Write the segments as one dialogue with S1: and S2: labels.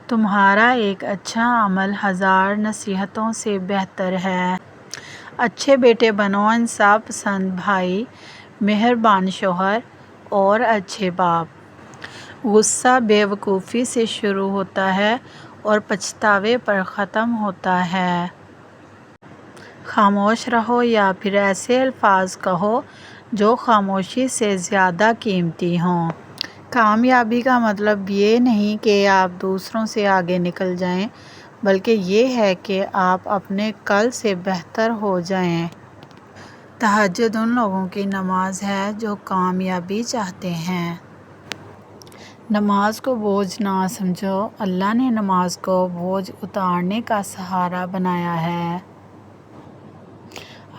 S1: تمہارا ایک اچھا عمل 1000 نصیحتوں سے بہتر ہے۔ اچھے بیٹے بنو، انصاف پسند بھائی، مہربان شوہر اور اچھے باپ۔ غصہ بے وقوفی سے شروع ہوتا ہے اور پچھتاوے پر ختم ہوتا ہے۔ خاموش رہو یا پھر ایسے الفاظ کہو جو خاموشی سے زیادہ قیمتی ہوں۔ کامیابی کا مطلب یہ نہیں کہ آپ دوسروں سے آگے نکل جائیں، بلکہ یہ ہے کہ آپ اپنے کل سے بہتر ہو جائیں۔ تہجد ان لوگوں کی نماز ہے جو کامیابی چاہتے ہیں۔ نماز کو بوجھ نہ سمجھو، اللہ نے نماز کو بوجھ اتارنے کا سہارا بنایا ہے۔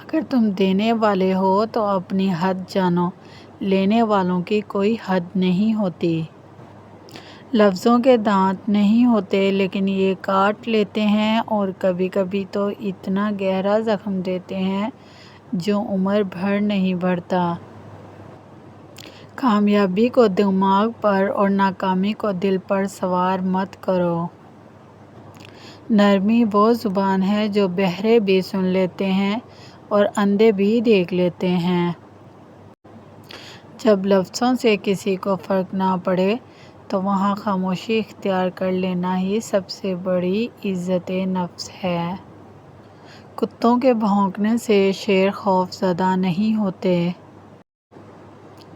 S1: اگر تم دینے والے ہو تو اپنی حد جانو، لینے والوں کی کوئی حد نہیں ہوتی۔ لفظوں کے دانت نہیں ہوتے، لیکن یہ کاٹ لیتے ہیں اور کبھی کبھی تو اتنا گہرا زخم دیتے ہیں جو عمر بھر نہیں بھرتا۔ کامیابی کو دماغ پر اور ناکامی کو دل پر سوار مت کرو۔ نرمی وہ زبان ہے جو بہرے بھی سن لیتے ہیں اور اندھے بھی دیکھ لیتے ہیں۔ جب لفظوں سے کسی کو فرق نہ پڑے تو وہاں خاموشی اختیار کر لینا ہی سب سے بڑی عزت نفس ہے۔ کتوں کے بھونکنے سے شیر خوف زدہ نہیں ہوتے۔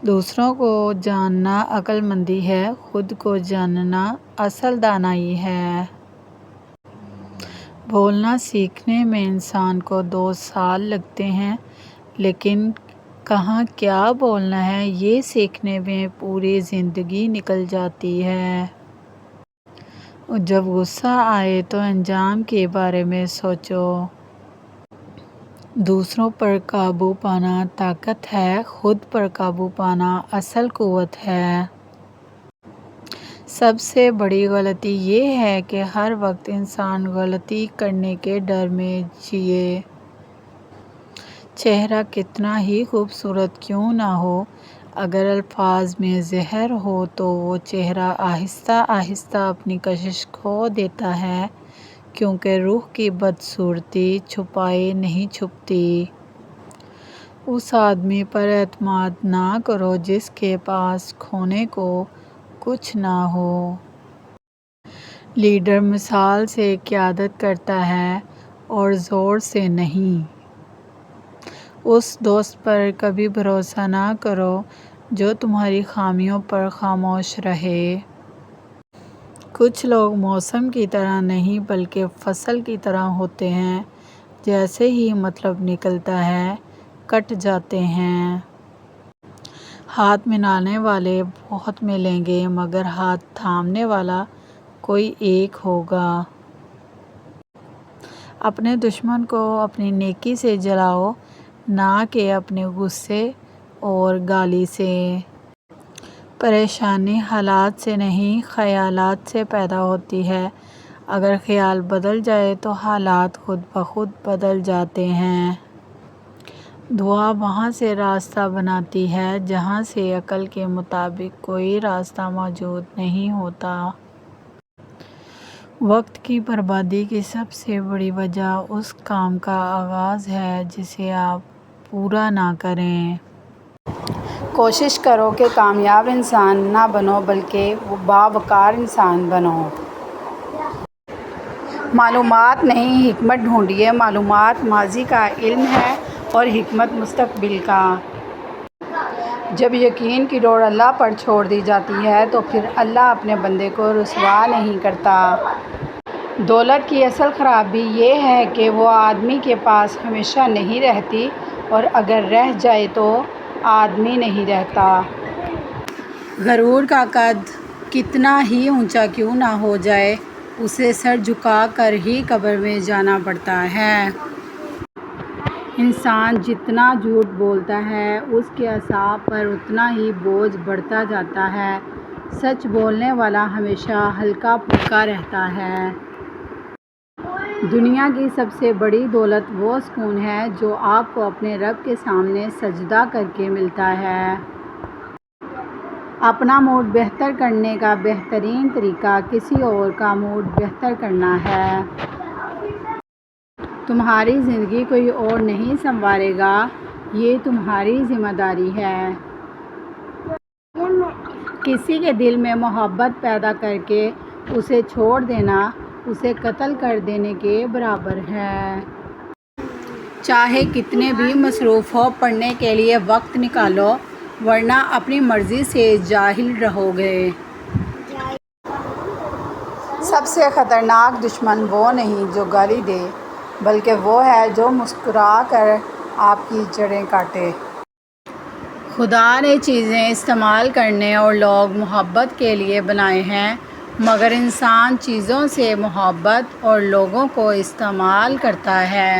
S1: دوسروں کو جاننا عقل مندی ہے، خود کو جاننا اصل دانائی ہے۔ بولنا سیکھنے میں انسان کو 2 سال لگتے ہیں، لیکن کہاں کیا بولنا ہے یہ سیکھنے میں پوری زندگی نکل جاتی ہے۔ جب غصہ آئے تو انجام کے بارے میں سوچو۔ دوسروں پر قابو پانا طاقت ہے، خود پر قابو پانا اصل قوت ہے۔ سب سے بڑی غلطی یہ ہے کہ ہر وقت انسان غلطی کرنے کے ڈر میں جیے۔ چہرہ کتنا ہی خوبصورت کیوں نہ ہو، اگر الفاظ میں زہر ہو تو وہ چہرہ آہستہ آہستہ اپنی کشش کھو دیتا ہے، کیونکہ روح کی بدصورتی چھپائے نہیں چھپتی۔ اس آدمی پر اعتماد نہ کرو جس کے پاس کھونے کو کچھ نہ ہو۔ لیڈر مثال سے قیادت کرتا ہے اور زور سے نہیں۔ اس دوست پر کبھی بھروسہ نہ کرو جو تمہاری خامیوں پر خاموش رہے۔ کچھ لوگ موسم کی طرح نہیں بلکہ فصل کی طرح ہوتے ہیں، جیسے ہی مطلب نکلتا ہے کٹ جاتے ہیں۔ ہاتھ ملانے والے بہت ملیں گے مگر ہاتھ تھامنے والا کوئی ایک ہوگا۔ اپنے دشمن کو اپنی نیکی سے جلاؤ، نہ کہ اپنے غصے اور گالی سے۔ پریشانی حالات سے نہیں، خیالات سے پیدا ہوتی ہے۔ اگر خیال بدل جائے تو حالات خود بخود بدل جاتے ہیں۔ دعا وہاں سے راستہ بناتی ہے جہاں سے عقل کے مطابق کوئی راستہ موجود نہیں ہوتا۔ وقت کی بربادی کی سب سے بڑی وجہ اس کام کا آغاز ہے جسے آپ پورا نہ کریں۔ کوشش کرو کہ کامیاب انسان نہ بنو بلکہ باوقار انسان بنو۔ معلومات نہیں، حکمت ڈھونڈیے۔ معلومات ماضی کا علم ہے اور حکمت مستقبل کا۔ جب یقین کی ڈور اللہ پر چھوڑ دی جاتی ہے تو پھر اللہ اپنے بندے کو رسوا نہیں کرتا۔ دولت کی اصل خرابی یہ ہے کہ وہ آدمی کے پاس ہمیشہ نہیں رہتی، اور اگر رہ جائے تو آدمی نہیں رہتا۔ غرور کا قد کتنا ہی اونچا کیوں نہ ہو جائے، اسے سر جھکا کر ہی قبر میں جانا پڑتا ہے۔ انسان جتنا جھوٹ بولتا ہے اس کے اعصاب پر اتنا ہی بوجھ بڑھتا جاتا ہے۔ سچ بولنے والا ہمیشہ ہلکا پھلکا رہتا ہے۔ دنیا کی سب سے بڑی دولت وہ سکون ہے جو آپ کو اپنے رب کے سامنے سجدہ کر کے ملتا ہے۔ اپنا موڈ بہتر کرنے کا بہترین طریقہ کسی اور کا موڈ بہتر کرنا ہے۔ تمہاری زندگی کوئی اور نہیں سنوارے گا، یہ تمہاری ذمہ داری ہے۔ کسی کے دل میں محبت پیدا کر کے اسے چھوڑ دینا اسے قتل کر دینے کے برابر ہے۔ چاہے کتنے بھی مصروف ہو، پڑھنے کے لیے وقت نکالو، ورنہ اپنی مرضی سے جاہل رہو گے۔ سب سے خطرناک دشمن وہ نہیں جو گالی دے، بلکہ وہ ہے جو مسکرا کر آپ کی جڑیں کاٹے۔ خدا نے چیزیں استعمال کرنے اور لوگ محبت کے لیے بنائے ہیں، مگر انسان چیزوں سے محبت اور لوگوں کو استعمال کرتا ہے۔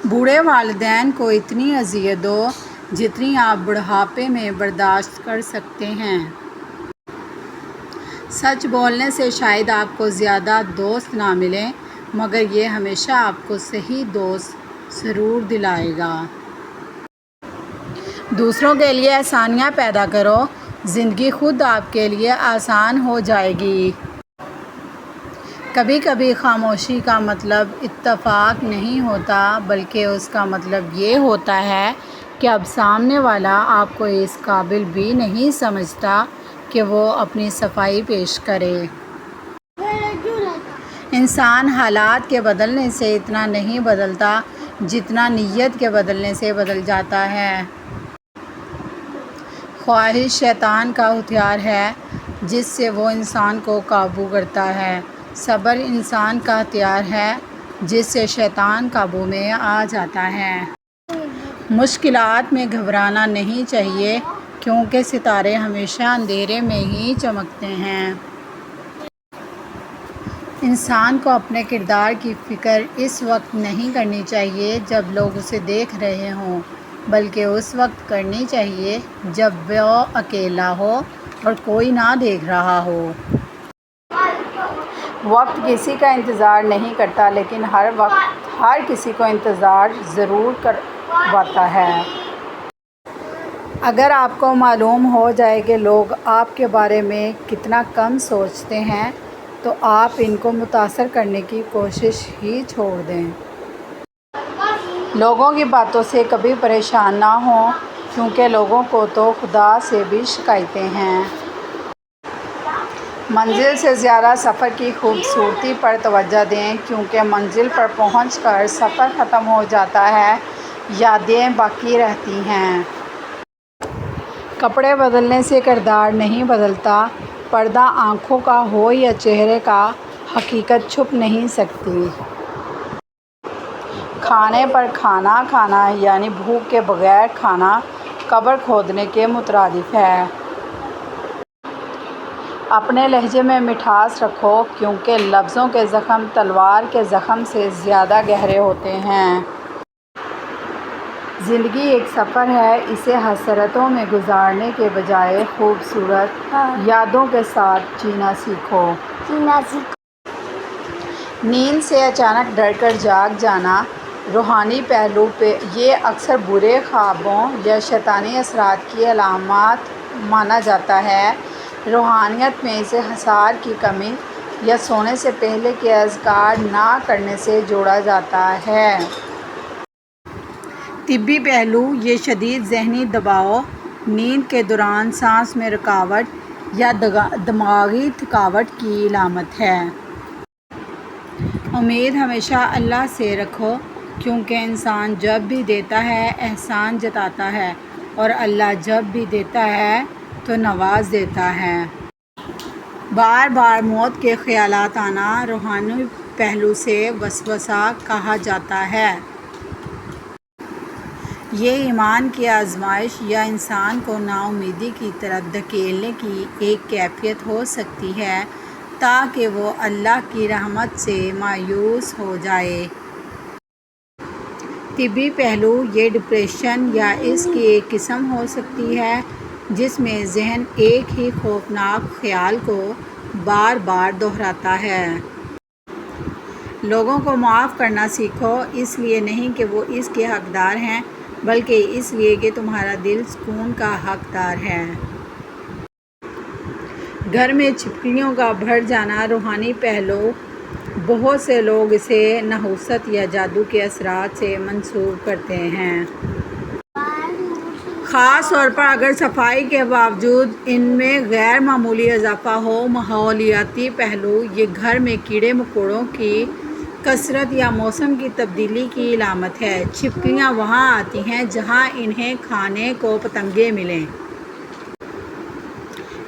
S1: بوڑھے والدین کو اتنی اذیت دو جتنی آپ بڑھاپے میں برداشت کر سکتے ہیں۔ سچ بولنے سے شاید آپ کو زیادہ دوست نہ ملیں، مگر یہ ہمیشہ آپ کو صحیح دوست ضرور دلائے گا۔ دوسروں کے لیے آسانیاں پیدا کرو، زندگی خود آپ کے لیے آسان ہو جائے گی۔ کبھی کبھی خاموشی کا مطلب اتفاق نہیں ہوتا، بلکہ اس کا مطلب یہ ہوتا ہے کہ اب سامنے والا آپ کو اس قابل بھی نہیں سمجھتا کہ وہ اپنی صفائی پیش کرے۔ انسان حالات کے بدلنے سے اتنا نہیں بدلتا جتنا نیت کے بدلنے سے بدل جاتا ہے۔ خواہش شیطان کا ہتھیار ہے جس سے وہ انسان کو قابو کرتا ہے۔ صبر انسان کا ہتھیار ہے جس سے شیطان قابو میں آ جاتا ہے۔ مشکلات میں گھبرانا نہیں چاہیے، کیونکہ ستارے ہمیشہ اندھیرے میں ہی چمکتے ہیں۔ انسان کو اپنے کردار کی فکر اس وقت نہیں کرنی چاہیے جب لوگ اسے دیکھ رہے ہوں، بلکہ اس وقت کرنی چاہیے جب وہ اکیلا ہو اور کوئی نہ دیکھ رہا ہو۔ وقت کسی کا انتظار نہیں کرتا، لیکن ہر وقت ہر کسی کو انتظار ضرور کرواتا ہے۔ اگر آپ کو معلوم ہو جائے کہ لوگ آپ کے بارے میں کتنا کم سوچتے ہیں، تو آپ ان کو متاثر کرنے کی کوشش ہی چھوڑ دیں۔ لوگوں کی باتوں سے کبھی پریشان نہ ہوں، کیونکہ لوگوں کو تو خدا سے بھی شکایتیں ہیں۔ منزل سے زیادہ سفر کی خوبصورتی پر توجہ دیں، کیونکہ منزل پر پہنچ کر سفر ختم ہو جاتا ہے، یادیں باقی رہتی ہیں۔ کپڑے بدلنے سے کردار نہیں بدلتا، پردہ آنکھوں کا ہو یا چہرے کا، حقیقت چھپ نہیں سکتی۔ کھانے پر کھانا کھانا یعنی بھوک کے بغیر کھانا قبر کھودنے کے مترادف ہے۔ اپنے لہجے میں مٹھاس رکھو، کیونکہ لفظوں کے زخم تلوار کے زخم سے زیادہ گہرے ہوتے ہیں۔ زندگی ایک سفر ہے، اسے حسرتوں میں گزارنے کے بجائے خوبصورت یادوں کے ساتھ جینا سیکھو۔ نیند سے اچانک ڈر کر جاگ جانا روحانی پہلو پہ یہ اکثر برے خوابوں یا شیطانی اثرات کی علامات مانا جاتا ہے۔ روحانیت میں اسے حصار کی کمی یا سونے سے پہلے کے اذکار نہ کرنے سے جوڑا جاتا ہے۔ طبی پہلو یہ شدید ذہنی دباؤ، نیند کے دوران سانس میں رکاوٹ یا دماغی تھکاوٹ کی علامت ہے۔ امید ہمیشہ اللہ سے رکھو، کیونکہ انسان جب بھی دیتا ہے احسان جتاتا ہے، اور اللہ جب بھی دیتا ہے تو نواز دیتا ہے۔ بار بار موت کے خیالات آنا روحانی پہلو سے وسوسہ کہا جاتا ہے۔ یہ ایمان کی آزمائش یا انسان کو نا امیدی کی طرف دھکیلنے کی ایک کیفیت ہو سکتی ہے تاکہ وہ اللہ کی رحمت سے مایوس ہو جائے۔ طبی پہلو یہ ڈپریشن یا اس کی ایک قسم ہو سکتی ہے جس میں ذہن ایک ہی خوفناک خیال کو بار بار دہراتا ہے۔ لوگوں کو معاف کرنا سیکھو، اس لیے نہیں کہ وہ اس کے حقدار ہیں، بلکہ اس لیے کہ تمہارا دل سکون کا حقدار ہے۔ گھر میں چھپکلیوں کا بڑھ جانا روحانی پہلو، بہت سے لوگ اسے نحوست یا جادو کے اثرات سے منسوب کرتے ہیں، خاص طور پر اگر صفائی کے باوجود ان میں غیر معمولی اضافہ ہو۔ ماحولیاتی پہلو، یہ گھر میں کیڑے مکوڑوں کی کثرت یا موسم کی تبدیلی کی علامت ہے۔ چھپکلیاں وہاں آتی ہیں جہاں انہیں کھانے کو پتنگیں ملیں۔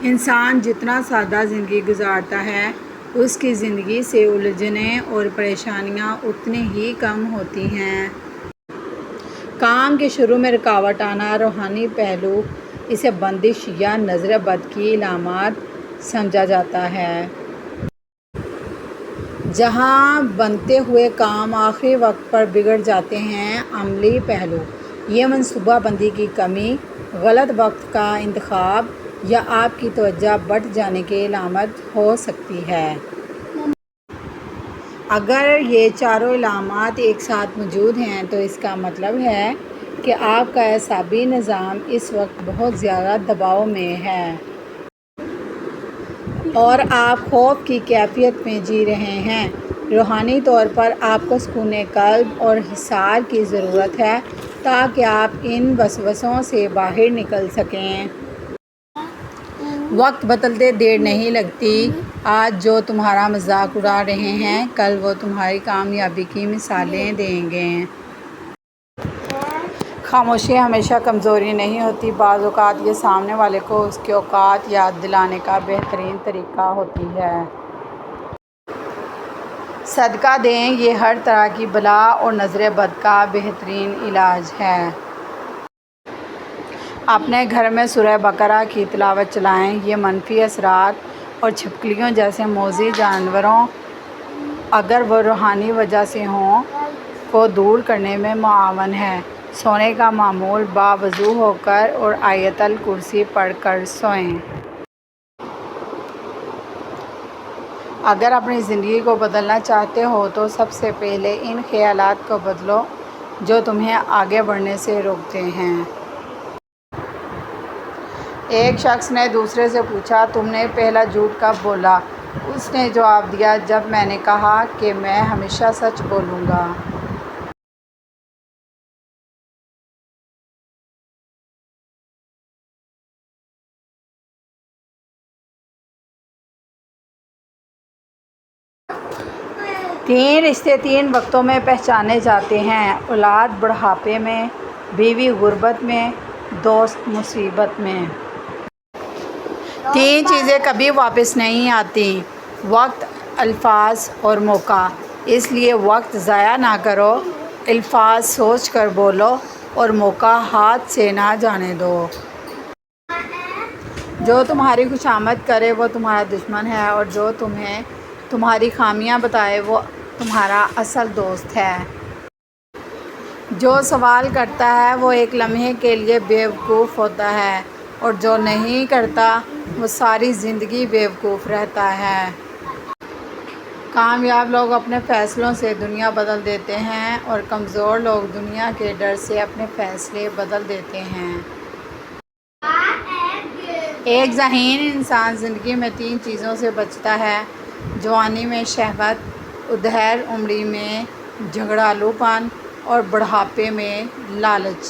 S1: انسان جتنا سادہ زندگی گزارتا ہے، اس کی زندگی سے الجھنیں اور پریشانیاں اتنی ہی کم ہوتی ہیں۔ کام کے شروع میں رکاوٹ آنا روحانی پہلو، اسے بندش یا نظر بد کی علامت سمجھا جاتا ہے۔ جہاں بنتے ہوئے کام آخری وقت پر بگڑ جاتے ہیں۔ عملی پہلو، یہ منصوبہ بندی کی کمی، غلط وقت کا انتخاب یا آپ کی توجہ بٹ جانے کی علامت ہو سکتی ہے۔ اگر یہ چاروں علامات ایک ساتھ موجود ہیں تو اس کا مطلب ہے کہ آپ کا اعصابی نظام اس وقت بہت زیادہ دباؤ میں ہے اور آپ خوف کی کیفیت میں جی رہے ہیں۔ روحانی طور پر آپ کو سکون قلب اور حصار کی ضرورت ہے تاکہ آپ ان وسوسوں سے باہر نکل سکیں۔ وقت بدلتے دیر نہیں لگتی۔ آج جو تمہارا مذاق اڑا رہے ہیں، کل وہ تمہاری کامیابی کی مثالیں دیں گے۔ خاموشی ہمیشہ کمزوری نہیں ہوتی، بعض اوقات یہ سامنے والے کو اس کی اوقات یاد دلانے کا بہترین طریقہ ہوتی ہے۔ صدقہ دیں، یہ ہر طرح کی بلا اور نظر بد کا بہترین علاج ہے۔ اپنے گھر میں سورہ بقرہ کی تلاوت چلائیں، یہ منفی اثرات اور چھپکلیوں جیسے موذی جانوروں، اگر وہ روحانی وجہ سے ہوں، کو دور کرنے میں معاون ہے۔ سونے کا معمول، باوضو ہو کر اور آیت الکرسی پڑھ کر سوئیں۔ اگر اپنی زندگی کو بدلنا چاہتے ہو تو سب سے پہلے ان خیالات کو بدلو جو تمہیں آگے بڑھنے سے روکتے ہیں۔ ایک شخص نے دوسرے سے پوچھا، تم نے پہلا جھوٹ کب بولا؟ اس نے جواب دیا، جب میں نے کہا کہ میں ہمیشہ سچ بولوں گا۔ تین رشتے 3 وقتوں میں پہچانے جاتے ہیں: اولاد بڑھاپے میں، بیوی غربت میں، دوست مصیبت میں۔ 3 چیزیں کبھی واپس نہیں آتیں: وقت، الفاظ اور موقع۔ اس لیے وقت ضائع نہ کرو، الفاظ سوچ کر بولو اور موقع ہاتھ سے نہ جانے دو۔ جو تمہاری خوشامد کرے وہ تمہارا دشمن ہے اور جو تمہیں تمہاری خامیاں بتائے وہ تمہارا اصل دوست ہے۔ جو سوال کرتا ہے وہ ایک لمحے کے لیے بیوقوف ہوتا ہے اور جو نہیں کرتا وہ ساری زندگی بیوقوف رہتا ہے۔ کامیاب لوگ اپنے فیصلوں سے دنیا بدل دیتے ہیں اور کمزور لوگ دنیا کے ڈر سے اپنے فیصلے بدل دیتے ہیں۔ ایک ذہین انسان زندگی میں 3 چیزوں سے بچتا ہے: جوانی میں شہوت، ادھیڑ عمری میں جھگڑالو پن اور بڑھاپے میں لالچ۔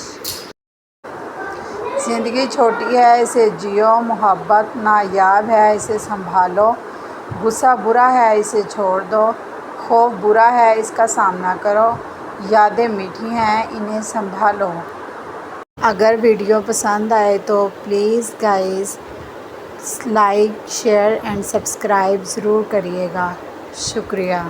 S1: زندگی چھوٹی ہے، اسے جیو۔ محبت نایاب ہے، اسے سنبھالو۔ غصہ برا ہے، اسے چھوڑ دو۔ خوف برا ہے، اس کا سامنا کرو۔ یادیں میٹھی ہیں، انہیں سنبھالو۔ اگر ویڈیو پسند آئے تو please guys like, share and subscribe ضرور کریے گا۔ شکریہ۔